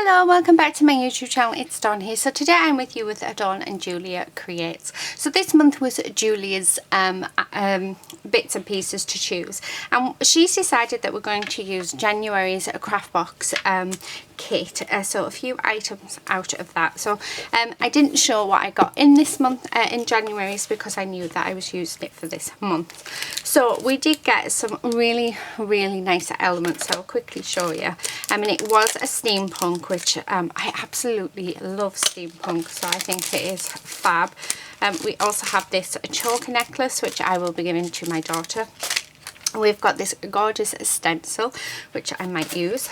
Hello, welcome back to my YouTube channel. It's Dawn here. So today I'm with you with Dawn and Julia Creates. So this month was Julia's bits and pieces to choose, and she's decided that we're going to use January's craft box kit, so a few items out of that. So I didn't show what I got in this month in January's because I knew that I was using it for this month. So we did get some really nice elements. I'll quickly show you. I mean, it was a steampunk, which I absolutely love steampunk, so I think it is fab. We also have this choker necklace, which I will be giving to my daughter. We've got this gorgeous stencil, which I might use.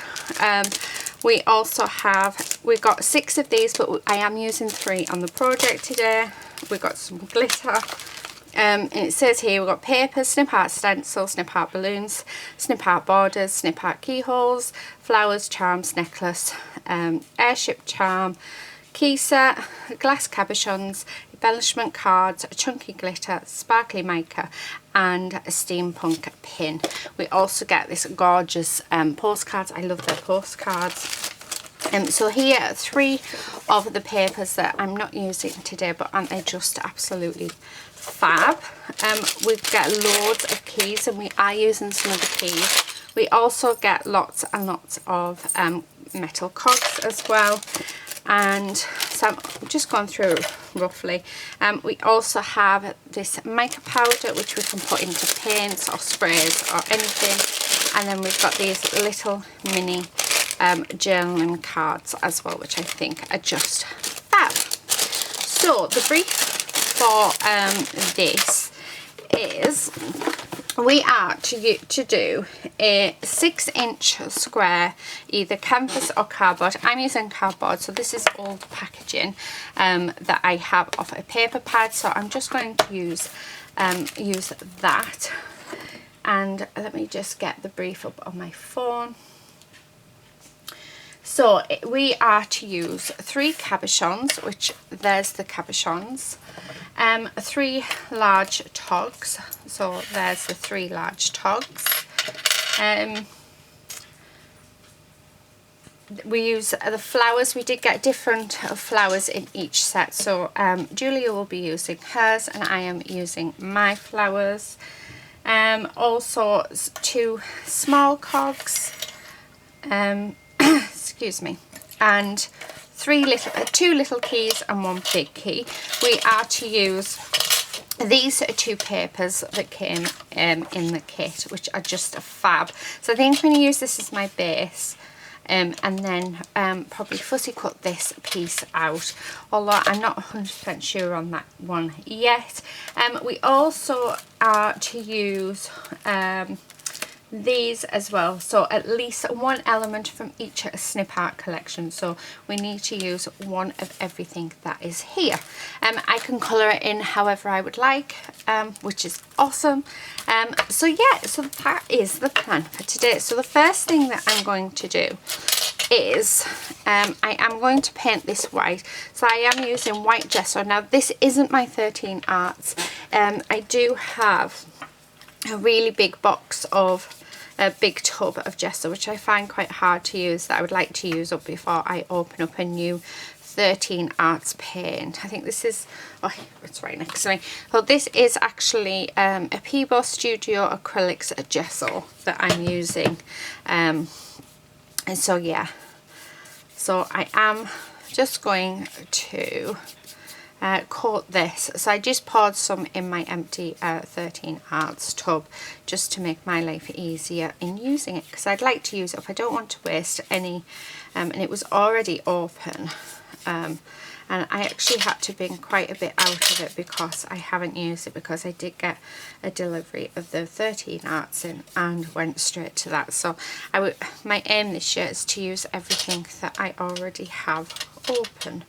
We also have, we've got 6 of these, but I am using 3 on the project today. We've got some glitter. And it says here we've got paper, snip art stencil, snip art balloons, snip art borders, snip art keyholes, flowers, charms, necklace, airship charm, key set, glass cabochons, embellishment cards, chunky glitter, sparkly mica, and a steampunk pin. We also get this gorgeous postcards. I love their postcards. So here are 3 of the papers that I'm not using today, but aren't they just absolutely fab? We get loads of keys, and we are using some of the keys. We also get lots and lots of metal cogs as well, and so I'm just going through roughly. We also have this mica powder, which we can put into paints or sprays or anything, and then we've got these little mini journaling cards as well, which I think are just fab. So the brief for this is we are to do a 6-inch square, either canvas or cardboard. I'm using cardboard, so this is old packaging that I have off a paper pad, so I'm just going to use that. And let me just get the brief up on my phone. So we are to use 3 cabochons, which there's the cabochons, 3 large togs, so there's the 3 large togs. We use the flowers. We did get different flowers in each set, so Julia will be using hers and I am using my flowers. Also 2 small cogs, excuse me, and 2 little keys and 1 big key. We are to use these 2 papers that came in the kit, which are just a fab. So I think I'm going to use this as my base, and then probably fussy cut this piece out, although I'm not 100% sure on that one yet. We also are to use these as well, so at least 1 element from each snip art collection, so we need to use 1 of everything that is here. I can colour it in however I would like, which is awesome. So yeah, so that is the plan for today. So the first thing that I'm going to do is I am going to paint this white, so I am using white gesso. Now this isn't my 13 arts. I do have a really big box of a big tub of gesso, which I find quite hard to use, that I would like to use up before I open up a new 13 arts paint. I think this is, oh, it's right next to me. So this is actually a Peebo Studio Acrylics gesso that I'm using, and so yeah, so I am just going to coat this. So I just poured some in my empty 13 arts tub just to make my life easier in using it, because I'd like to use it if I don't want to waste any, and it was already open, and I actually had to bring quite a bit out of it because I haven't used it, because I did get a delivery of the 13 arts in and went straight to that. So my aim this year is to use everything that I already have open.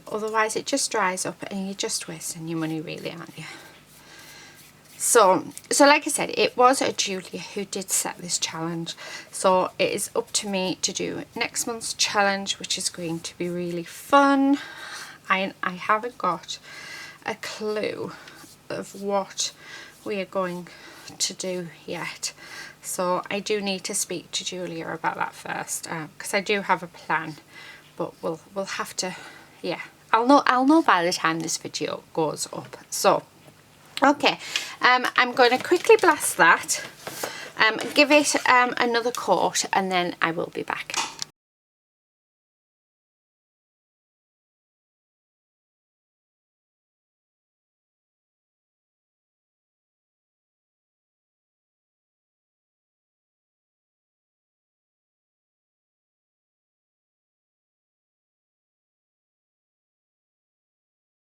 Otherwise it just dries up and you're just wasting your money, really, aren't you? So like I said, it was Julia who did set this challenge, so it is up to me to do next month's challenge, which is going to be really fun. I haven't got a clue of what we are going to do yet. So I do need to speak to Julia about that first, because I do have a plan, but we'll have to, yeah, I'll know by the time this video goes up. So okay, I'm going to quickly blast that, give it another coat, and then I will be back.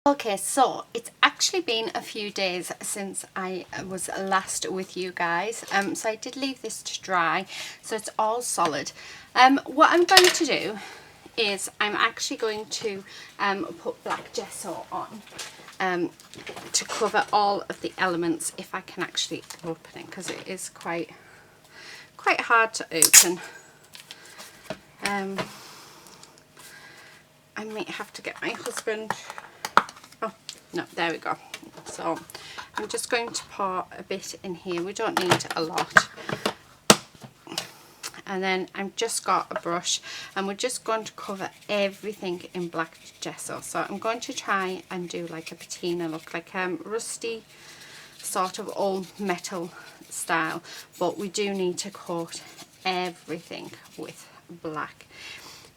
Okay, so it's actually been a few days since I was last with you guys, so I did leave this to dry, so it's all solid. What I'm going to do is I'm actually going to put black gesso on to cover all of the elements, if I can actually open it, because it is quite hard to open. I might have to get my husband. Oh, no, there we go. So I'm just going to pour a bit in here. We don't need a lot. And then I've just got a brush, and we're just going to cover everything in black gesso. So I'm going to try and do like a patina look, like rusty sort of old metal style, but we do need to coat everything with black.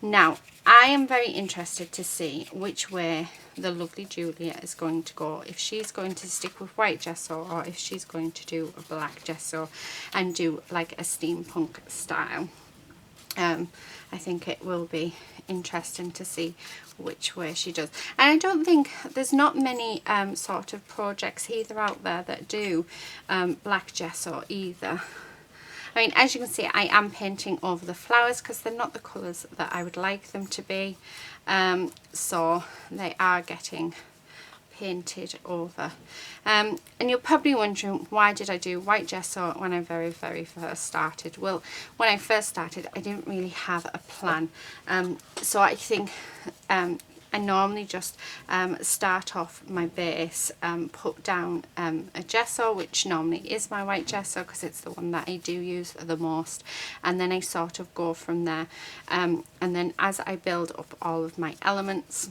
Now I am very interested to see which way the lovely Julia is going to go, if she's going to stick with white gesso or if she's going to do a black gesso and do like a steampunk style. I think it will be interesting to see which way she does. And I don't think there's not many sort of projects either out there that do black gesso either. I mean, as you can see, I am painting over the flowers because they're not the colours that I would like them to be. So they are getting painted over. And you're probably wondering, why did I do white gesso when I very first started? Well, when I first started, I didn't really have a plan. So I think I normally just start off my base, put down a gesso, which normally is my white gesso because it's the one that I do use the most, and then I sort of go from there. And then as I build up all of my elements,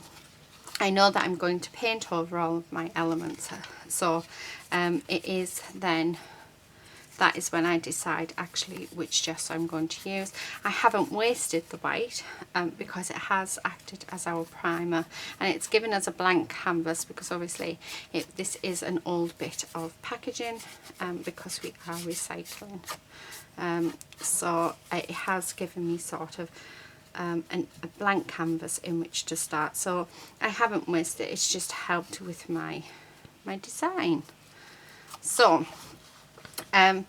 I know that I'm going to paint over all of my elements, so it is then, that is when I decide actually which gesso I'm going to use. I haven't wasted the white because it has acted as our primer, and it's given us a blank canvas because obviously this is an old bit of packaging because we are recycling. So it has given me sort of a blank canvas in which to start. So I haven't wasted it, it's just helped with my design. So it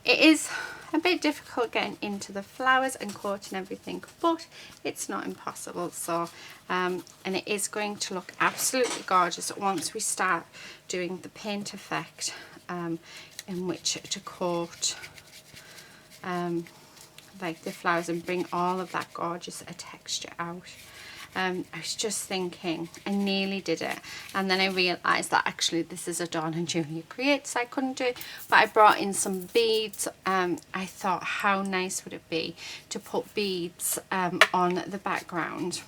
is a bit difficult getting into the flowers and coating everything, but it's not impossible. So and it is going to look absolutely gorgeous once we start doing the paint effect in which to coat like the flowers and bring all of that gorgeous texture out. I was just thinking, I nearly did it, and then I realised that actually this is a Dawn and Julia Creates, I couldn't do it, but I brought in some beads. I thought, how nice would it be to put beads on the background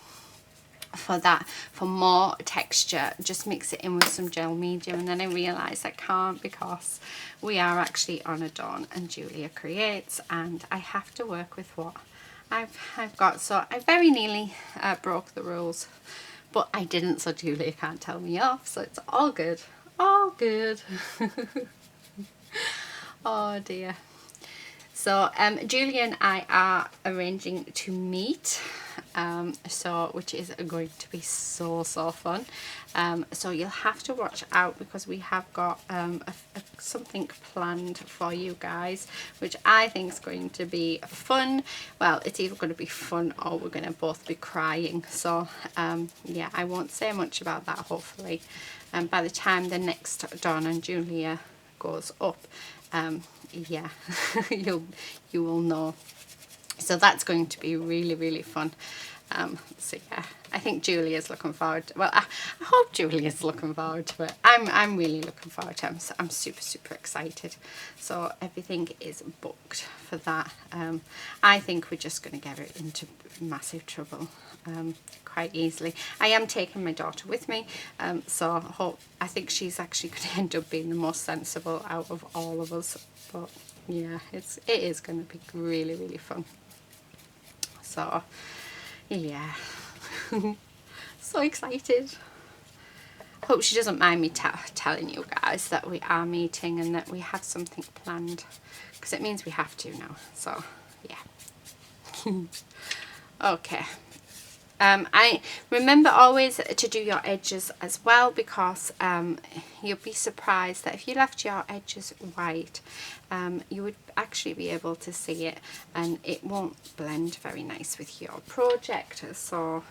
for that, for more texture, just mix it in with some gel medium. And then I realised I can't because we are actually on a Dawn and Julia Creates, and I have to work with what I've got. So I very nearly broke the rules, but I didn't, so Julia can't tell me off, so it's all good, all good. Oh dear. So Julia and I are arranging to meet, which is going to be so fun. So you'll have to watch out because we have got something planned for you guys, which I think is going to be fun. Well, it's either going to be fun or we're going to both be crying. So yeah, I won't say much about that. Hopefully by the time the next Dawn and Julia goes up, yeah, you will know. So that's going to be really fun. So yeah, I think Julia's looking forward to, well, I hope Julia's looking forward to it. I'm really looking forward to it. I'm super excited. So everything is booked for that. I think we're just going to get her into massive trouble quite easily. I am taking my daughter with me, so I think she's actually going to end up being the most sensible out of all of us. But yeah, it is going to be really fun. So yeah, so excited. Hope she doesn't mind me telling you guys that we are meeting and that we have something planned, because it means we have to now. So yeah. Okay. I remember always to do your edges as well, because you'll be surprised that if you left your edges white, you would actually be able to see it, and it won't blend very nice with your project. So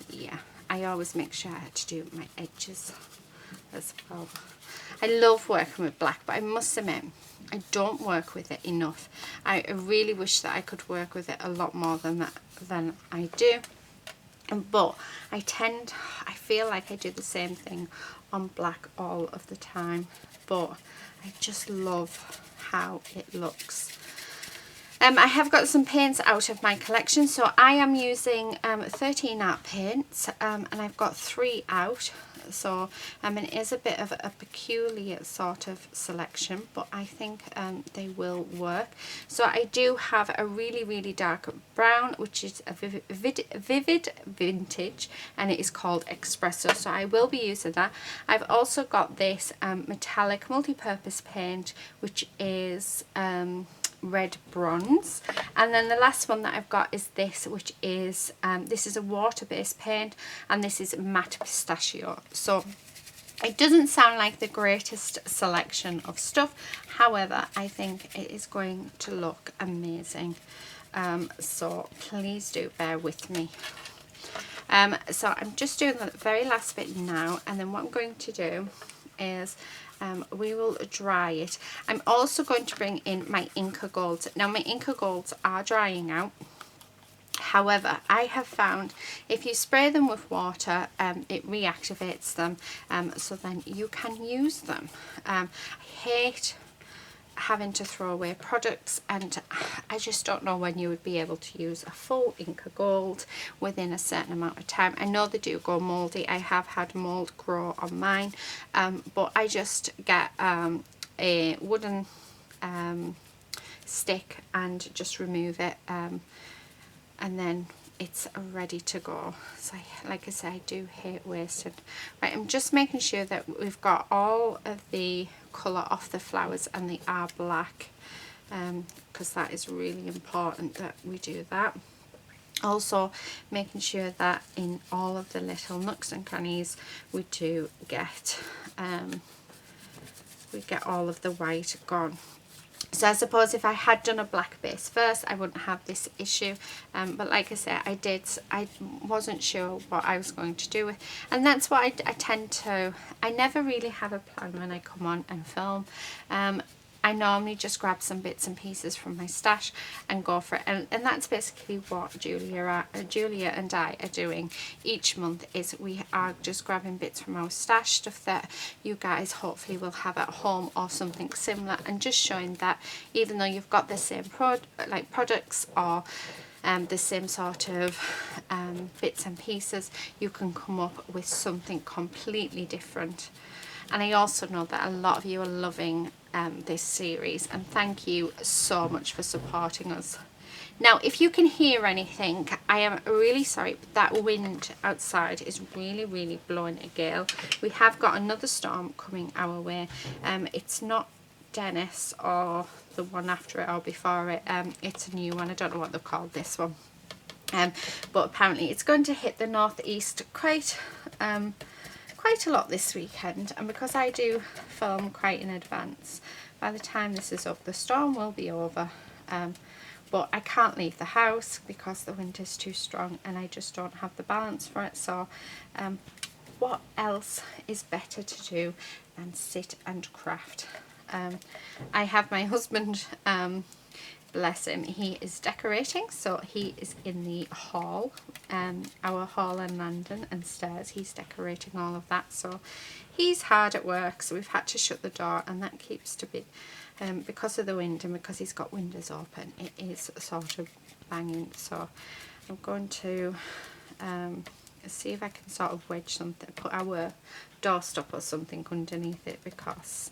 yeah, I always make sure to do my edges as well. I love working with black, but I must admit I don't work with it enough. I really wish that I could work with it a lot more than I do. But I feel like I do the same thing on black all of the time, but I just love how it looks. I have got some paints out of my collection, so I am using 13 art paints, and I've got 3 out. So it is a bit of a peculiar sort of selection, but I think they will work. So I do have a really dark brown, which is a vivid vintage, and it is called Espresso, so I will be using that. I've also got this metallic multi-purpose paint, which is red bronze, and then the last one that I've got is this, which is this is a water-based paint, and this is matte pistachio. So it doesn't sound like the greatest selection of stuff, however I think it is going to look amazing. So please do bear with me. So I'm just doing the very last bit now, and then what I'm going to do is we will dry it. I'm also going to bring in my Inca Golds. Now my Inca Golds are drying out. However, I have found if you spray them with water, it reactivates them, so then you can use them. I hate having to throw away products, and I just don't know when you would be able to use a full Inca Gold within a certain amount of time. I know they do go mouldy. I have had mould grow on mine, but I just get a wooden stick and just remove it, and then it's ready to go. So like I said, I do hate wasting. Right, I'm just making sure that we've got all of the colour off the flowers and they are black, because that is really important that we do that. Also making sure that in all of the little nooks and crannies we do get all of the white gone. So I suppose if I had done a black base first, I wouldn't have this issue. But like I said, I wasn't sure what I was going to do with. And that's what I tend to, I never really have a plan when I come on and film. I normally just grab some bits and pieces from my stash and go for it. And that's basically what Julia and I are doing each month, is we are just grabbing bits from our stash, stuff that you guys hopefully will have at home or something similar, and just showing that even though you've got the same products or the same sort of bits and pieces, you can come up with something completely different. And I also know that a lot of you are loving this series, and thank you so much for supporting us. Now, if you can hear anything, I am really sorry, but that wind outside is really blowing a gale. We have got another storm coming our way. It's not Dennis or the one after it or before it. It's a new one. I don't know what they've called this one. But apparently it's going to hit the northeast quite a lot this weekend, and because I do film quite in advance, by the time this is up the storm will be over, but I can't leave the house because the wind is too strong and I just don't have the balance for it. So what else is better to do than sit and craft? I have my husband bless him, he is decorating. So he is in the hall, our hall and landing and stairs. He's decorating all of that. So he's hard at work. So we've had to shut the door, and that keeps to be, because of the wind and because he's got windows open, it is sort of banging. So I'm going to see if I can sort of wedge something, put our doorstop or something underneath it, because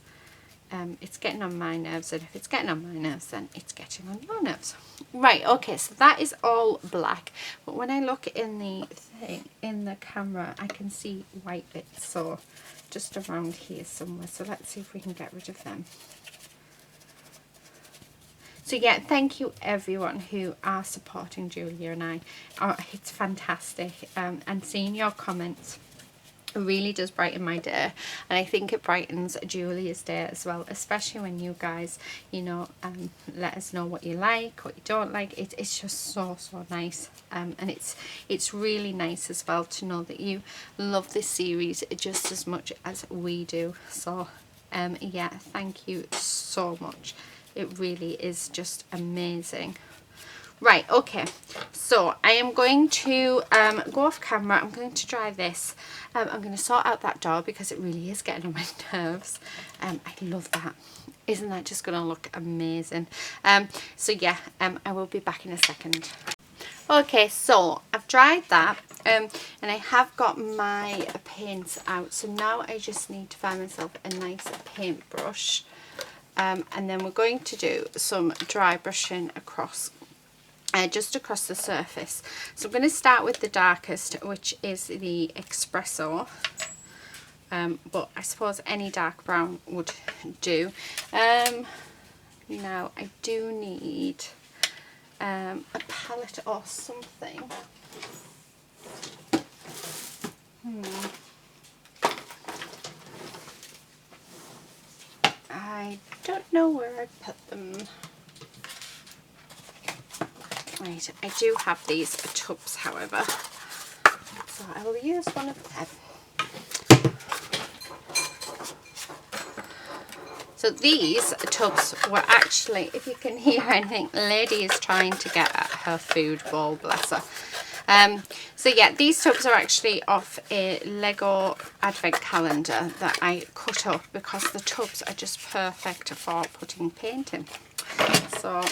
it's getting on my nerves, and if it's getting on my nerves, then it's getting on your nerves. Right, okay, so that is all black, but when I look in the thing, in the camera, I can see white bits, so just around here somewhere. So let's see if we can get rid of them. So yeah, thank you everyone who are supporting Julia and I. Oh, it's fantastic, and seeing your comments really does brighten my day, and I think it brightens Julia's day as well, especially when you guys, you know, let us know what you like, what you don't like. It's just so nice, and it's really nice as well to know that you love this series just as much as we do. So yeah, thank you so much. It really is just amazing. Right, okay, so I am going to go off camera. I'm going to dry this. I'm going to sort out that door because it really is getting on my nerves. I love that. Isn't that just going to look amazing? So yeah, I will be back in a second. Okay, so I've dried that, and I have got my paints out. So now I just need to find myself a nice paintbrush, and then we're going to do some dry brushing across. Just across the surface. So I'm going to start with the darkest, which is the espresso, but I suppose any dark brown would do. Now I do need a palette or something. I don't know where I put them. Right, I do have these tubs, however, so I will use one of them. So these tubs were actually, if you can hear anything, Lady is trying to get at her food bowl, bless her. So yeah, these tubs are actually off a Lego advent calendar that I cut up because the tubs are just perfect for putting paint in. So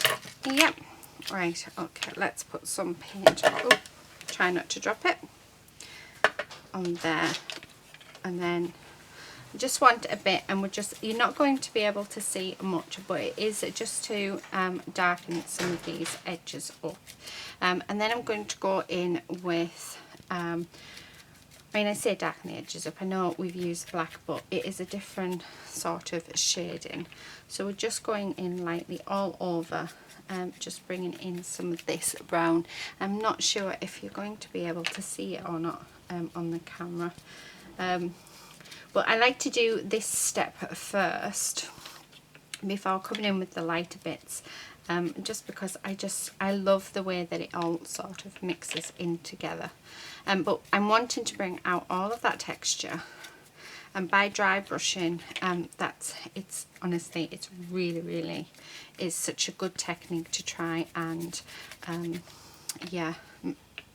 yeah. Right, okay, let's put some paint, oh, try not to drop it, on there, and then I just want a bit, and you're not going to be able to see much, but it is just to darken some of these edges up, and then I'm going to go in with, I mean, I say darken the edges up, I know we've used black, but it is a different sort of shading, so we're just going in lightly all over. Just bringing in some of this brown. I'm not sure if you're going to be able to see it or not on the camera, but I like to do this step first before coming in with the lighter bits, just because I love the way that it all sort of mixes in together, but I'm wanting to bring out all of that texture. And by dry brushing, it's honestly, it's really is such a good technique to try and yeah,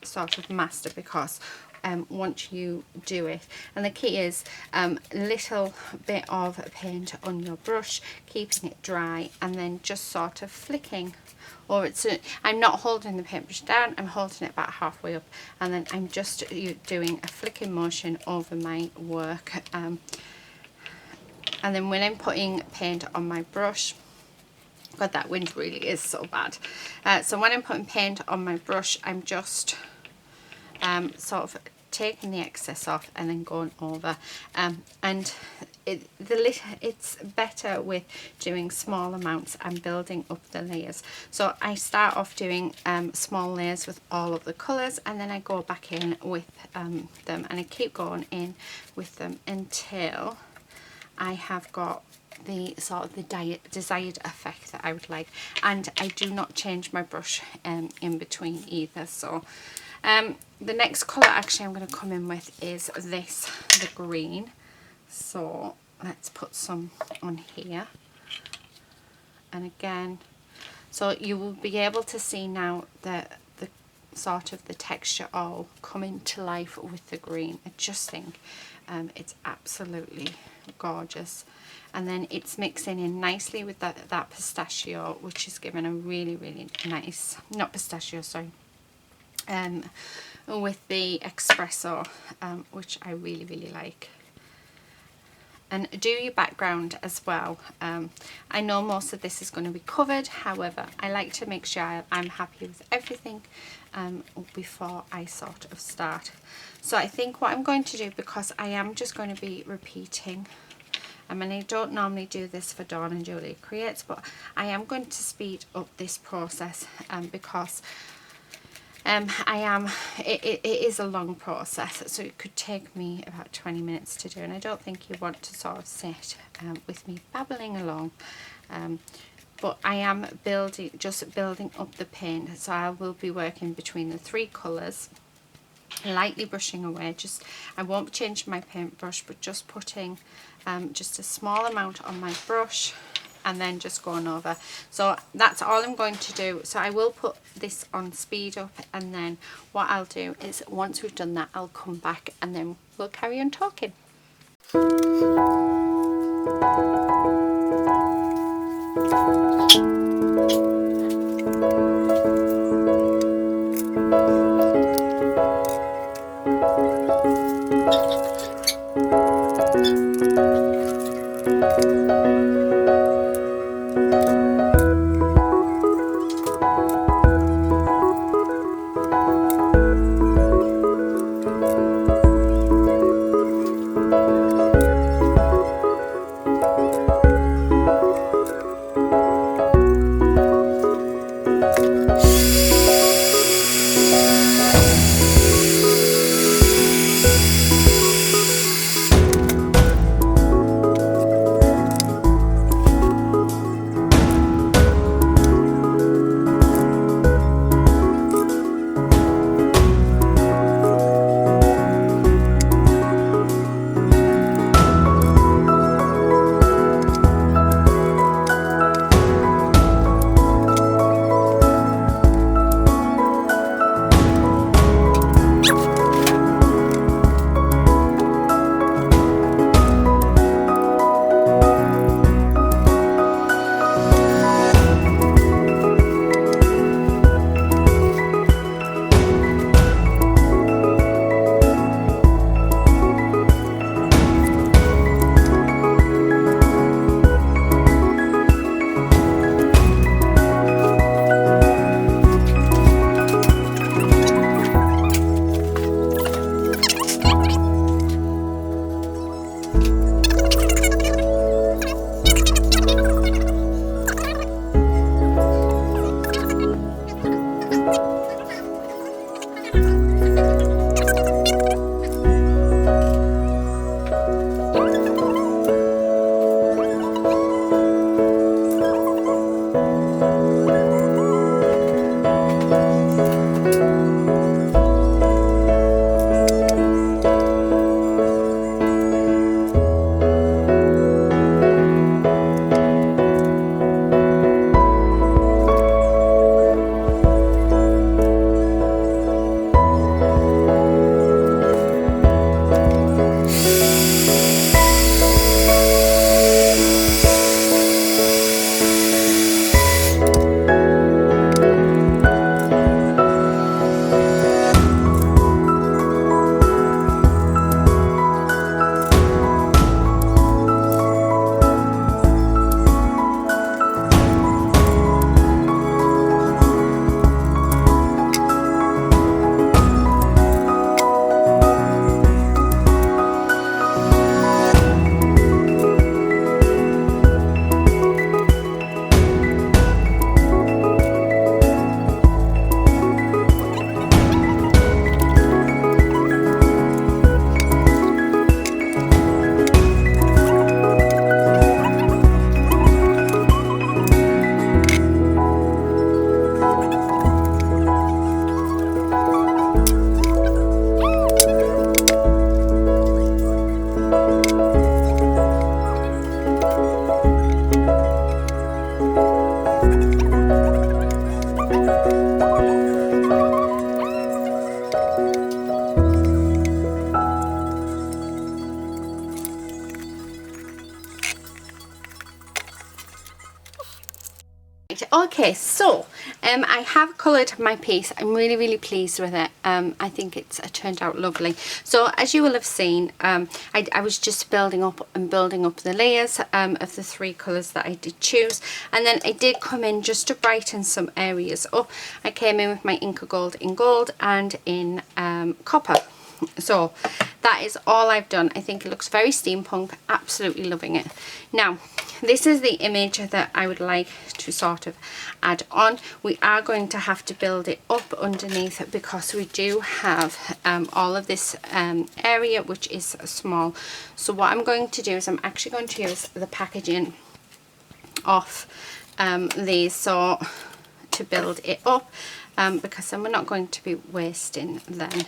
sort of master, because once you do it, and the key is little bit of paint on your brush, keeping it dry, and then just sort of flicking, or I'm not holding the paintbrush down, I'm holding it about halfway up, and then I'm just doing a flicking motion over my work, and then when I'm putting paint on my brush, God, that wind really is so bad, so when I'm putting paint on my brush, I'm just sort of taking the excess off and then going over, and it's better with doing small amounts and building up the layers. So I start off doing small layers with all of the colours, and then I go back in with them, and I keep going in with them until I have got the sort of the desired effect that I would like, and I do not change my brush in between either. So the next colour actually I'm going to come in with is this, the green. So let's put some on here, and again, So you will be able to see now the sort of the texture all coming to life with the green. I just think it's absolutely gorgeous. And then it's mixing in nicely with that pistachio, which is giving a really, really nice, not pistachio, sorry, with the espresso, which I really, really like. And do your background as well. I know most of this is going to be covered, however, I like to make sure I'm happy with everything before I sort of start. So I think what I'm going to do, because I am just going to be repeating, I mean, I don't normally do this for Dawn and Julia Creates, but I am going to speed up this process because it is a long process, so it could take me about 20 minutes to do, and I don't think you want to sort of sit with me babbling along. But I am just building up the paint, so I will be working between the 3 colours, lightly brushing away. I won't change my paintbrush, but just putting just a small amount on my brush and then just going over. So that's all I'm going to do. So I will put this on speed up, and then what I'll do is once we've done that, I'll come back and then we'll carry on talking. Okay, so I have coloured my piece. I'm really pleased with it. I think it's turned out lovely. So as you will have seen, I was just building up the layers of the 3 colours that I did choose, and then I did come in just to brighten some areas up. I came in with my Inca Gold in gold and in copper. So that is all I've done. I think it looks very steampunk, absolutely loving it. Now this is the image that I would like to sort of add on. We are going to have to build it up underneath because we do have all of this area which is small. So what I'm going to do is I'm actually going to use the packaging off these so to build it up because then we're not going to be wasting them.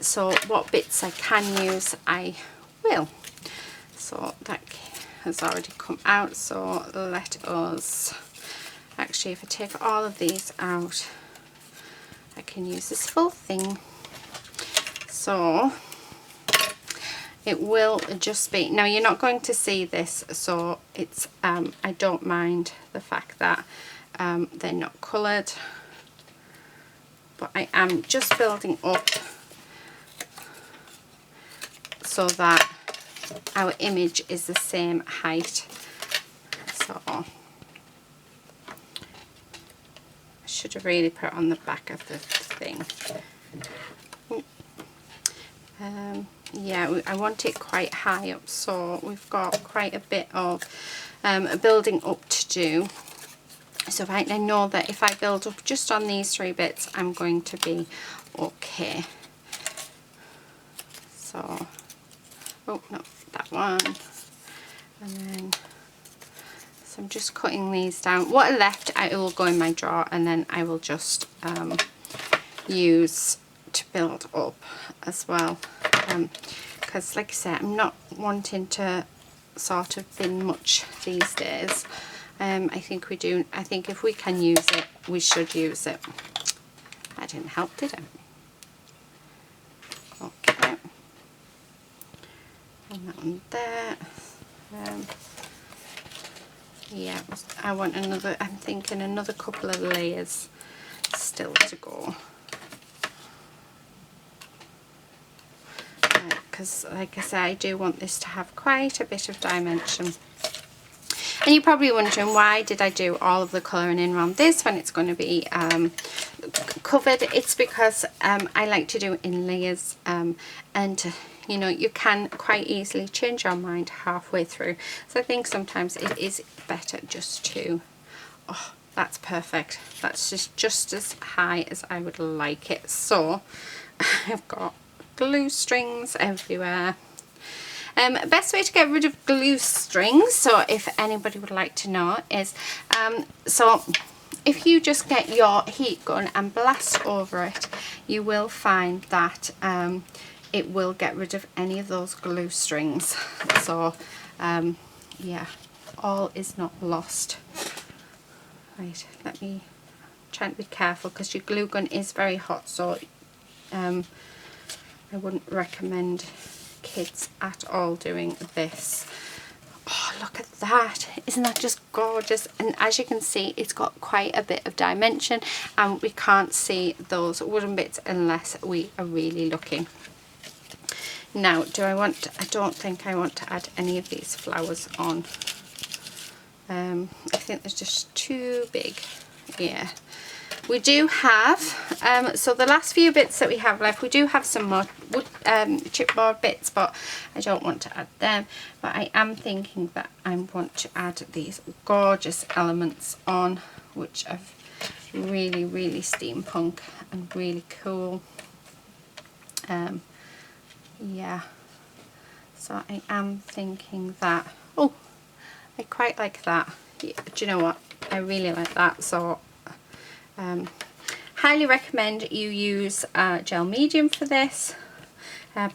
So what bits I can use I will. So that has already come out, so let us, actually if I take all of these out I can use this full thing. So it will just be, now you're not going to see this, so it's I don't mind the fact that they're not coloured, but I am just building up so that our image is the same height. So I should have really put it on the back of the thing. Yeah, I want it quite high up, so we've got quite a bit of building up to do. So I know that if I build up just on these 3 bits I'm going to be okay. So, oh no, that one, and then so I'm just cutting these down. What are left I will go in my drawer, and then I will just use to build up as well, because like I said, I'm not wanting to sort of bin much these days. I think if we can use it we should use it. That didn't help, did it? Okay. And that one there. Yeah, I want another, I'm thinking another couple of layers still to go. Because like I said, I do want this to have quite a bit of dimension. And you're probably wondering, why did I do all of the colouring in around this when it's going to be covered? It's because I like to do it in layers, and you know, you can quite easily change your mind halfway through. So I think sometimes it is better just to, oh, that's perfect. That's just as high as I would like it. So I've got glue strings everywhere. Best way to get rid of glue strings, so if anybody would like to know, is so if you just get your heat gun and blast over it, you will find that it will get rid of any of those glue strings. So yeah, all is not lost. Right, let me try to be careful because your glue gun is very hot, so I wouldn't recommend kids at all doing this. Oh, look at that, isn't that just gorgeous? And as you can see, it's got quite a bit of dimension, and we can't see those wooden bits unless we are really looking. Now, I don't think I want to add any of these flowers on. I think they're just too big. Yeah, we do have so the last few bits that we have left, we do have some more wood chipboard bits, but I don't want to add them. But I am thinking that I want to add these gorgeous elements on, which are really steampunk and really cool. Yeah, so I am thinking that, oh, I quite like that. Yeah, do you know what, I really like that. So highly recommend you use gel medium for this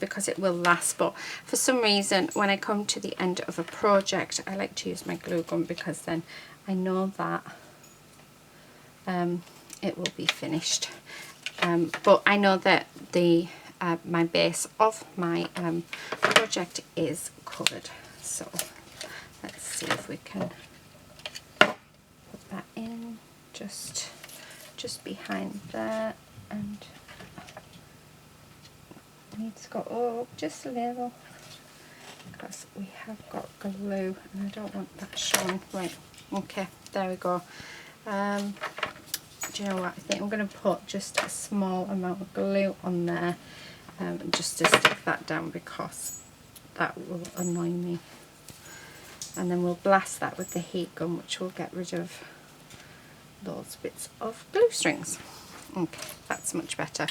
because it will last. But for some reason, when I come to the end of a project, I like to use my glue gun because then I know that it will be finished. but I know that the my base of my project is covered, so let's see if we can put that in just behind there, and needs to go up just a little because we have got glue and I don't want that showing. Right, okay, there we go. Do you know what, I think I'm going to put just a small amount of glue on there, just to stick that down because that will annoy me, and then we'll blast that with the heat gun, which will get rid of those bits of glue strings. Okay, that's much better.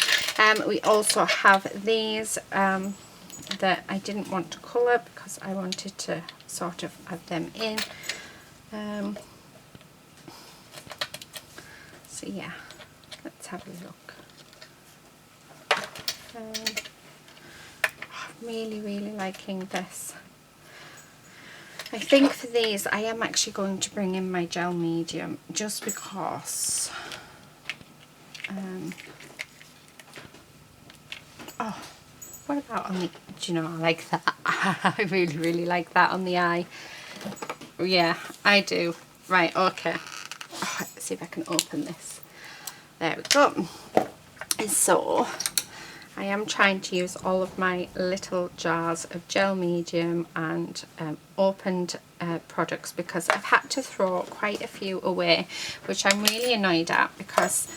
We also have these that I didn't want to colour because I wanted to sort of add them in. So yeah, let's have a look. I'm really liking this. I think for these I am actually going to bring in my gel medium just because oh, what about on the, do you know, I like that. I really like that on the eye. Yeah, I do. Right, okay. Oh, let's see if I can open this. There we go. So I am trying to use all of my little jars of gel medium and opened products because I've had to throw quite a few away, which I'm really annoyed at because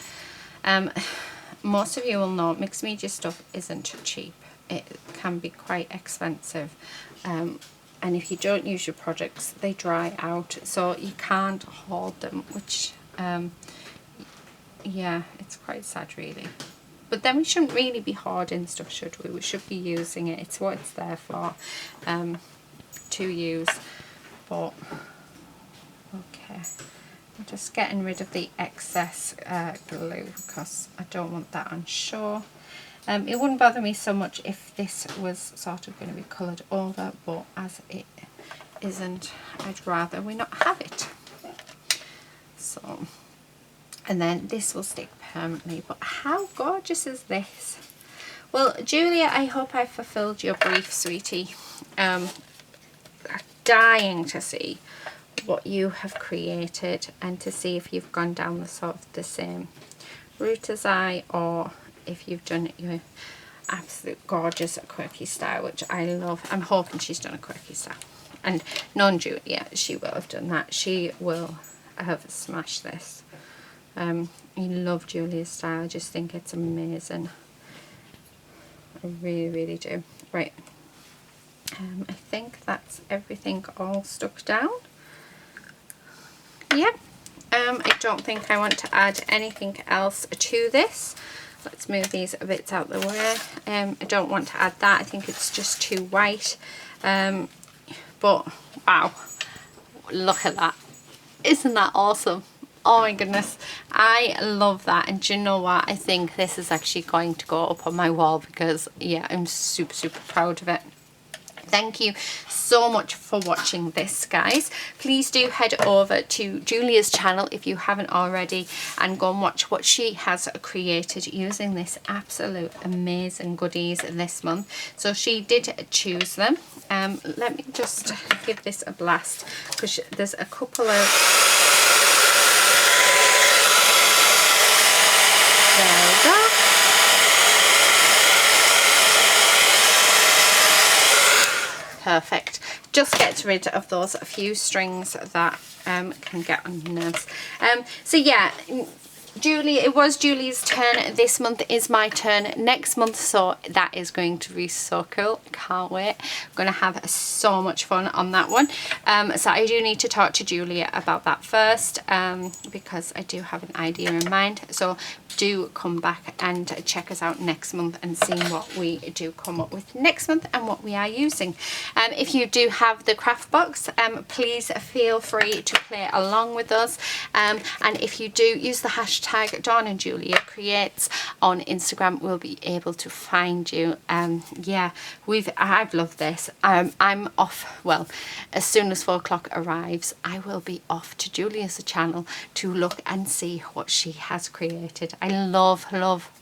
most of you will know mixed media stuff isn't cheap. It can be quite expensive, and if you don't use your products they dry out, so you can't hoard them, which yeah, it's quite sad really. But then we shouldn't really be hoarding stuff, should we? We should be using it. It's what it's there for, to use. But okay, I'm just getting rid of the excess glue because I don't want that on show. It wouldn't bother me so much if this was sort of going to be coloured over, but as it isn't, I'd rather we not have it. So, and then this will stick permanently. But how gorgeous is this? Well, Julia, I hope I fulfilled your brief, sweetie. I'm dying to see what you have created and to see if you've gone down the sort of the same route as I, or if you've done it your absolute gorgeous quirky style, which I love. I'm hoping she's done a quirky style, and non-Julia, she will have done that. She will have smashed this. I love Julia's style. I just think it's amazing. I really do. Right, I think that's everything all stuck down. Yeah, I don't think I want to add anything else to this. Let's move these bits out the way. I don't want to add that. I think it's just too white. But wow, look at that. Isn't that awesome? Oh my goodness, I love that. And do you know what? I think this is actually going to go up on my wall because yeah, I'm super proud of it. Thank you so much for watching this, guys. Please do head over to Julia's channel if you haven't already and go and watch what she has created using this absolute amazing goodies this month. So she did choose them. Let me just give this a blast because there's a couple of... There we go. Perfect. Just gets rid of those few strings that can get on your nerves. So yeah, Julie, it was Julie's turn. This month is my turn next month, so that is going to be so cool. Can't wait. I'm going to have so much fun on that one. So I do need to talk to Julia about that first, because I do have an idea in mind. So do come back and check us out next month and see what we do come up with next month and what we are using. If you do have the craft box, please feel free to play along with us, and if you do use the hashtag Dawn and Julia Creates on Instagram, we'll be able to find you. Yeah, I've loved this. I'm off, well, as soon as 4 o'clock arrives, I will be off to Julia's channel to look and see what she has created. I love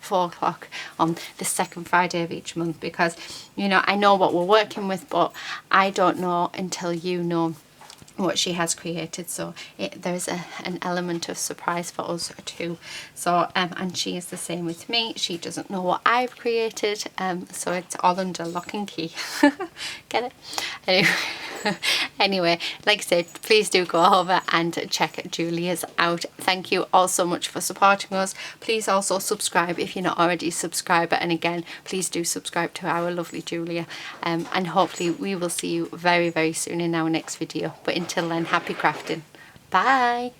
4 o'clock on the second Friday of each month, because, you know, I know what we're working with, but I don't know until you know what she has created. So there's an element of surprise for us too. So and she is the same with me. She doesn't know what I've created, so it's all under lock and key. Get it? Anyway, like I said, please do go over and check Julia's out. Thank you all so much for supporting us. Please also subscribe if you're not already a subscriber, and again, please do subscribe to our lovely Julia, and hopefully we will see you very, very soon in our next video. But until then, happy crafting. Bye.